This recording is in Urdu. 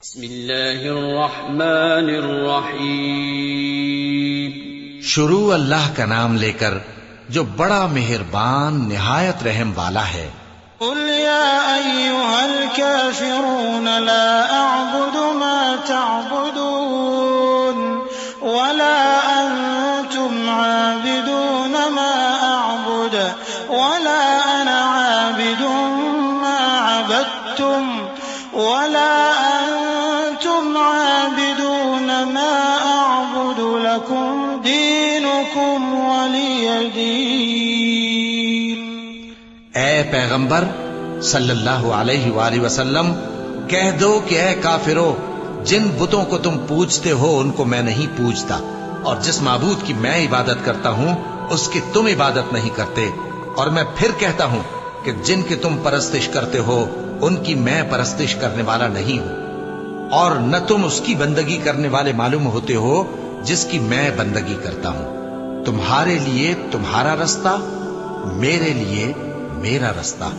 بسم اللہ الرحمن الرحیم۔ شروع اللہ کا نام لے کر جو بڑا مہربان نہایت رحم والا ہے۔ قل يا أيها الكافرون لا أعبد ما تعبدون ولا أنتم عابدون ما أعبد ولا أنا عابد ما عبدتم ولا أنتم عابدون ما أعبد لكم دينكم ولي دين۔ اے پیغمبر صلی اللہ علیہ وآلہ وسلم کہہ دو کہ اے کافرو، جن بتوں کو تم پوجتے ہو ان کو میں نہیں پوجتا، اور جس معبود کی میں عبادت کرتا ہوں اس کی تم عبادت نہیں کرتے، اور میں پھر کہتا ہوں کہ جن کی تم پرستش کرتے ہو ان کی میں پرستش کرنے والا نہیں ہوں، اور نہ تم اس کی بندگی کرنے والے معلوم ہوتے ہو جس کی میں بندگی کرتا ہوں۔ تمہارے لیے تمہارا رستہ، میرے لیے میرا رستہ۔